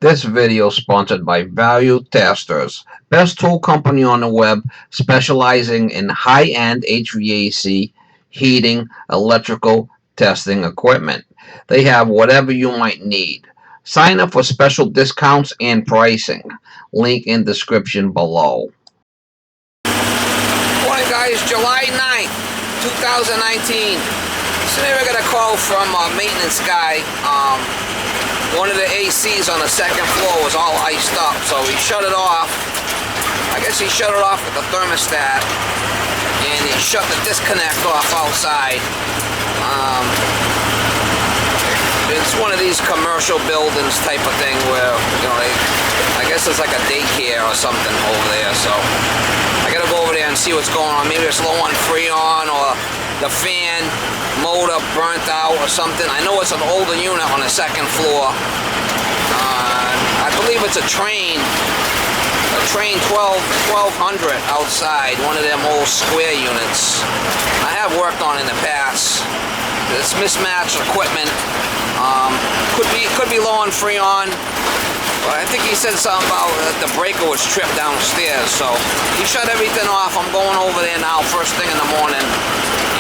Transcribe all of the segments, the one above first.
This video is sponsored by Value Testers, best tool company on the web specializing in high-end HVAC, heating, electrical testing equipment. They have whatever you might need. Sign up for special discounts and pricing. Link in description below. Morning guys, July 9th, 2019. So now I got a call from a maintenance guy. One of the ACs on the second floor was all iced up, so he shut it off. I guess he shut it off with the thermostat, and he shut the disconnect off outside. It's one of these commercial buildings type of thing where, you know, I guess it's like a daycare or something over there, so I gotta go over there and see what's going on. Maybe it's low on Freon, or the fan motor burnt out or something. I know it's an older unit on the second floor. I believe it's a train 1200 outside, one of them old square units. I have worked on in the past. It's mismatched equipment. Could be low on Freon. But I think he said something about the breaker was tripped downstairs, so he shut everything off. I'm going over there now first thing in the morning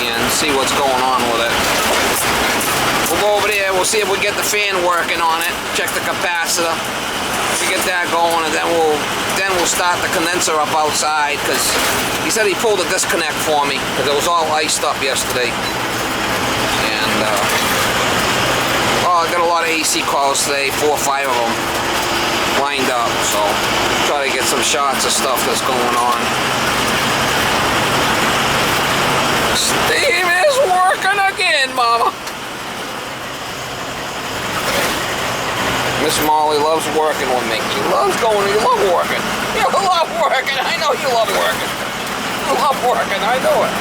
and see what's going on with it. We'll go over there, we'll see if we get the fan working on it, check the capacitor. If we get that going, and then we'll start the condenser up outside, because he said he pulled the disconnect for me because it was all iced up yesterday. And I got a lot of AC calls today, 4 or 5 of them lined up, so try to get some shots of stuff that's going on. Steve is working again, mama. Miss Molly loves working with me. You love working. You love working. I know you love working. You love working. I know it.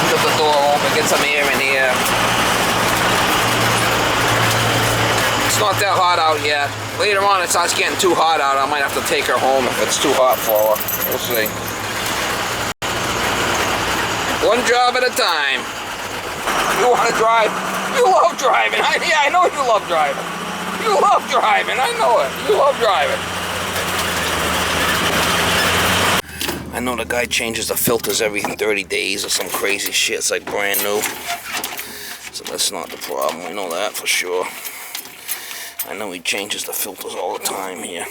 Get the door open, get some air in here. It's not that hot out yet. Later on it starts getting too hot out. I might have to take her home if it's too hot for her. We'll see. One job at a time. You want to drive? You love driving. Yeah, I know you love driving. You love driving. I know it. You love driving. I know the guy changes the filters every 30 days or some crazy shit. It's like brand new. So that's not the problem. We know that for sure. I know he changes the filters all the time here.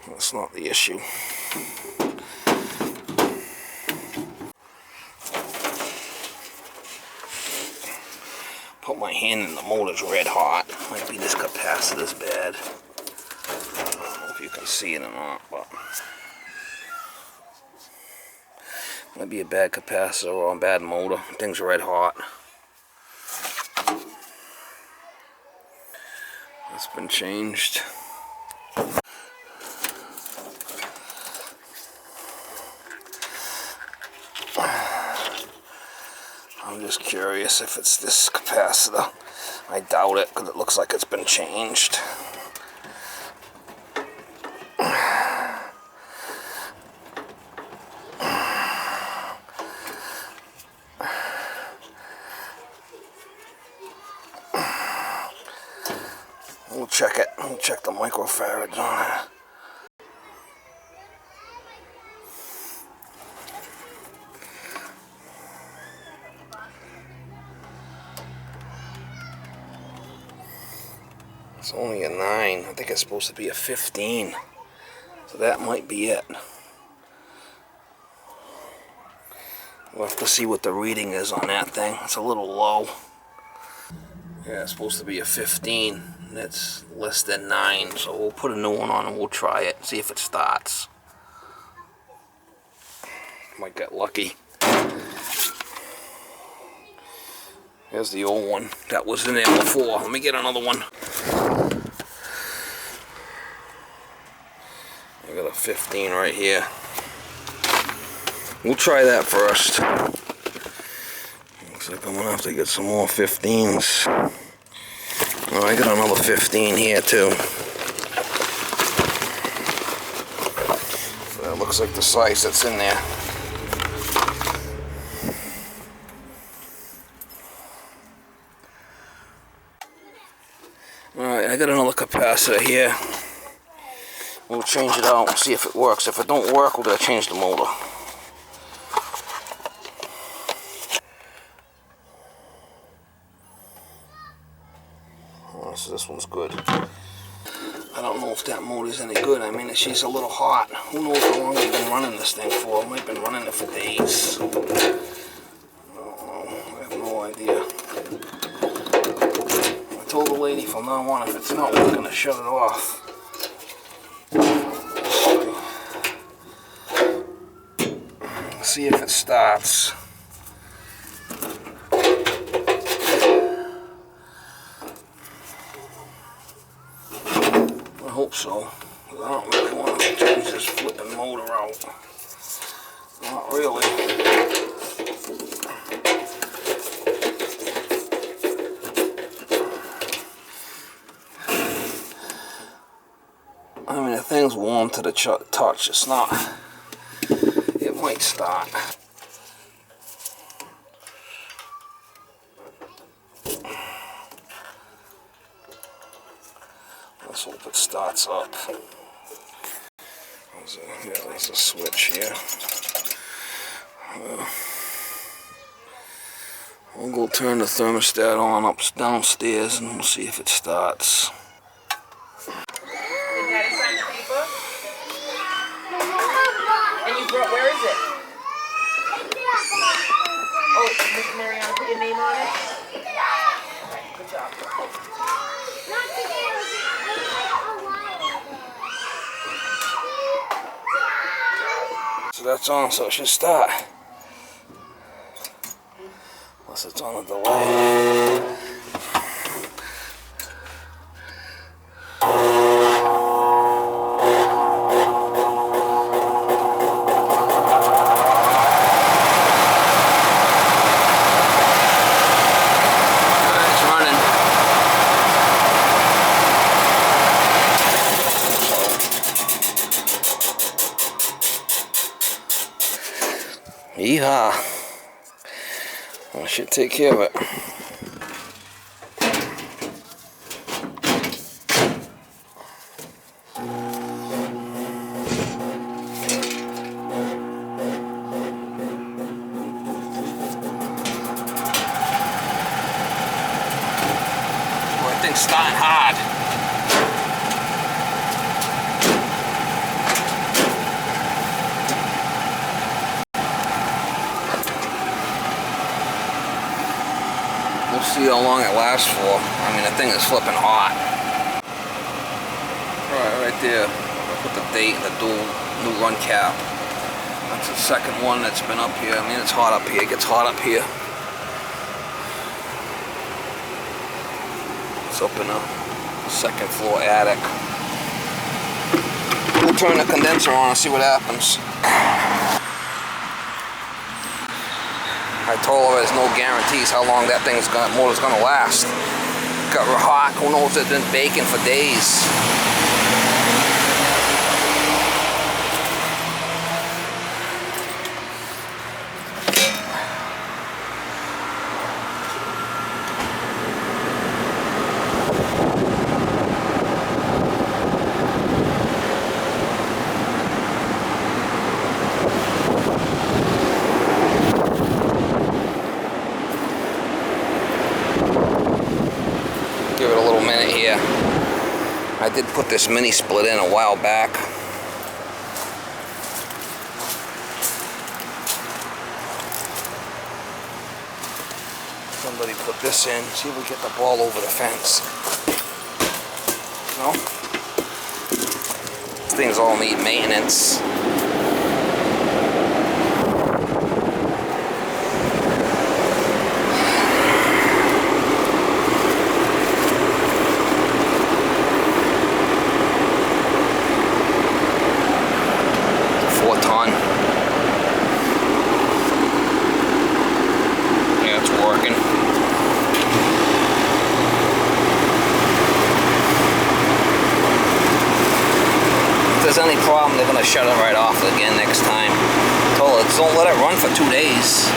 That's not the issue. Put my hand in the motor's red hot. Might be this capacitor's bad. I don't know if you can see it or not, but might be a bad capacitor or a bad motor. Thing's red hot. It's been changed. I'm just curious if it's this capacitor. I doubt it, because it looks like it's been changed. We'll check it. We'll check the microfarads on it. It's only a 9. I think it's supposed to be a 15. So that might be it. We'll have to see what the reading is on that thing. It's a little low. Yeah, it's supposed to be a 15. And it's less than 9. So we'll put a new one on and we'll try it. See if it starts. Might get lucky. Here's the old one that was in there before. Let me get another one. I got a 15 right here. We'll try that first. Looks like I'm gonna have to get some more 15s. Oh, I got another 15 here too. So that looks like the size that's in there. I got another capacitor here. We'll change it out and see if it works. If it don't work, we're gonna change the motor. Oh, so this one's good. I don't know if that motor's any good. I mean, she's a little hot. Who knows how long I've been running this thing for? I might have been running it for days. I don't know. I have no idea. I told the lady from now on, if it's not working, to shut it off. See if it starts. I hope so. I don't really want to change this flipping motor out. Not really. I mean, the thing's warm to the touch. It's not. It might start. Let's hope it starts up. There's a switch here. We'll go turn the thermostat on downstairs and we'll see if it starts. Did Daddy sign the paper? And you brought, where is it? Oh, Miss Mariana put your name on it? Okay, good job. So that's on, so it should start. Unless it's on a delay. Yeehaw. I should take care of it. That thing's starting hard. See how long it lasts for. I mean, the thing is flipping hot. Right there. I'll put the date and the new run cap. That's the second one that's been up here. I mean, it's hot up here. It gets hot up here. It's up in a second floor attic. We'll turn the condenser on and see what happens. I told her there's no guarantees how long that motor's gonna last. Got her hot, who knows, it's been baking for days. Give it a little minute here. I did put this mini split in a while back. Somebody put this in. See if we get the ball over the fence. No? These things all need maintenance. Any problem, they're gonna shut it right off again next time. Told her, don't let it run for 2 days.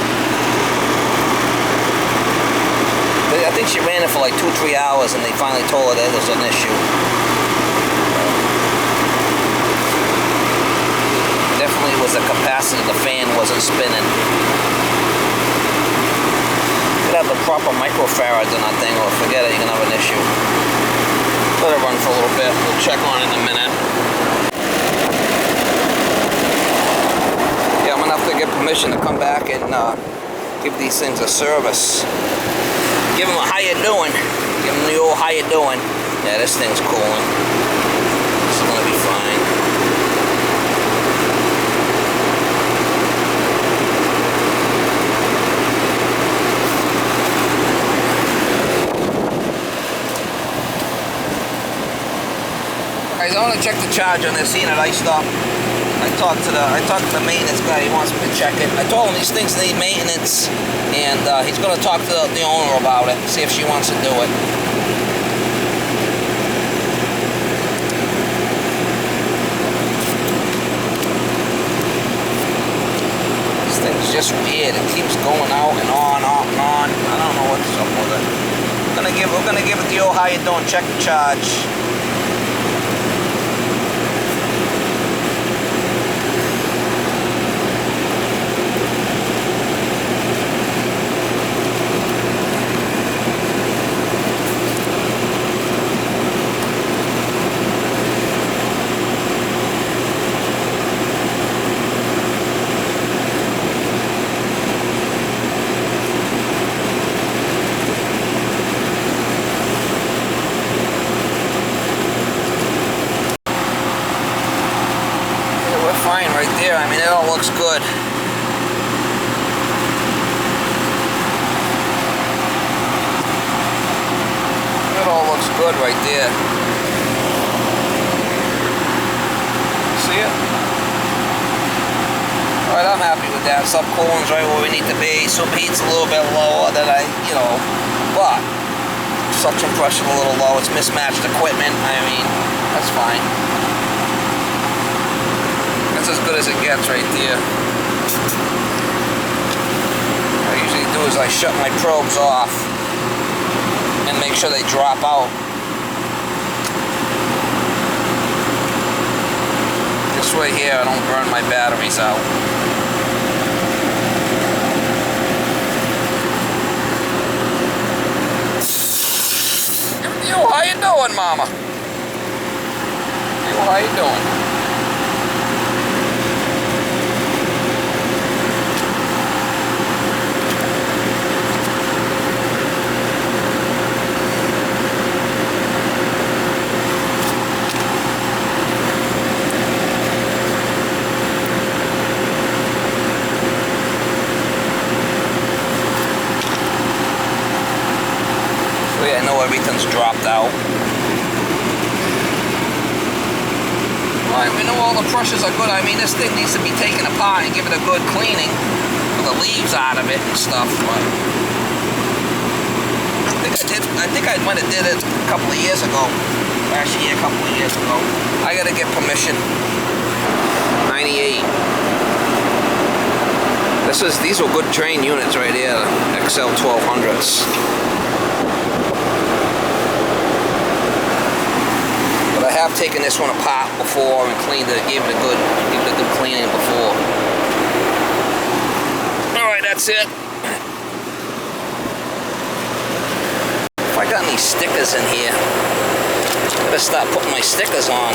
I think she ran it for like 2-3 hours, and they finally told her that there's an issue. Definitely was a capacitor. The fan wasn't spinning. You could have the proper microfarads on that thing, or forget it, you're gonna have an issue. Let it run for a little bit. We'll check on it in a minute. Yeah, I'm gonna have to get permission to come back and give these things a service. Give them a how you doing. Give them the old how you doing. Yeah, this thing's cooling. This is gonna be fine. Guys, I want to check the charge on this unit iced up. I talked to the maintenance guy. He wants me to check it. I told him these things need maintenance, and he's going to talk to the owner about it, see if she wants to do it. This thing's just weird. It keeps going out and on, off and on. I don't know what's up with it. We're gonna give it the old how you doing, check the charge. Fine right there. I mean, it all looks good. It all looks good right there. See it? Alright, I'm happy with that. Subcooling's right where we need to be. Superheat's a little bit lower than but suction pressure a little low. It's mismatched equipment. I mean, that's fine. That's as good as it gets right there. What I usually do is I shut my probes off and make sure they drop out. This way here I don't burn my batteries out. Yo, how you doing, mama? Yo, how you doing? I know everything's dropped out. Alright, we know all the pressures are good. I mean, this thing needs to be taken apart and given a good cleaning with the leaves out of it and stuff. But I think I might have did it a couple of years ago. Last year, a couple of years ago. I gotta get permission. 98. These were good train units right here, XL 1200s. I have taken this one apart before and cleaned it, gave it a good cleaning before. Alright, that's it. If I got any stickers in here, I better start putting my stickers on.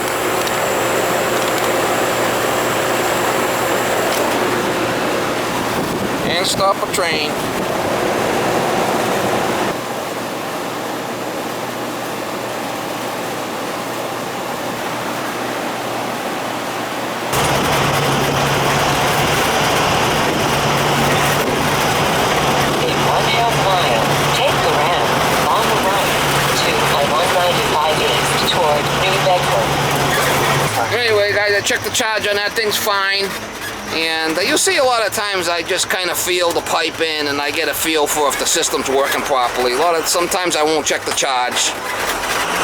And stop a train. Anyway, guys, I checked the charge on that. Thing's fine. And you'll see a lot of times I just kind of feel the pipe in and I get a feel for if the system's working properly. Sometimes I won't check the charge.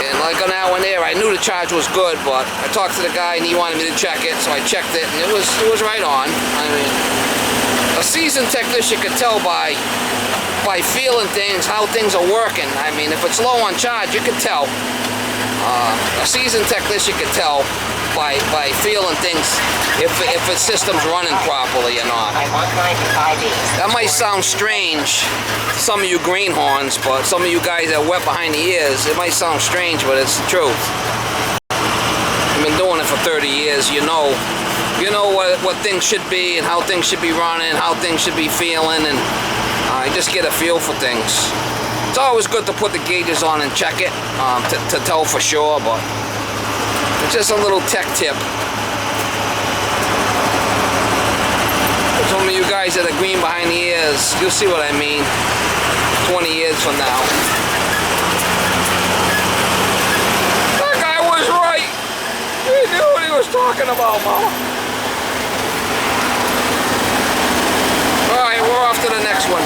And like on that one there, I knew the charge was good, but I talked to the guy and he wanted me to check it, so I checked it and it was right on. I mean, A seasoned technician could tell by feeling things, how things are working. I mean, if it's low on charge, you can tell. A seasoned technician could tell by feeling things if a system's running properly or not. That might sound strange to some of you greenhorns, but some of you guys that are wet behind the ears, it might sound strange, but it's the truth. I've been doing it for 30 years. You know what things should be and how things should be running, how things should be feeling, and I just get a feel for things. It's always good to put the gauges on and check it to tell for sure, but it's just a little tech tip. Some of you guys that are green behind the ears, you'll see what I mean 20 years from now. That guy was right. He knew what he was talking about, Mama. Alright, we're off to the next one.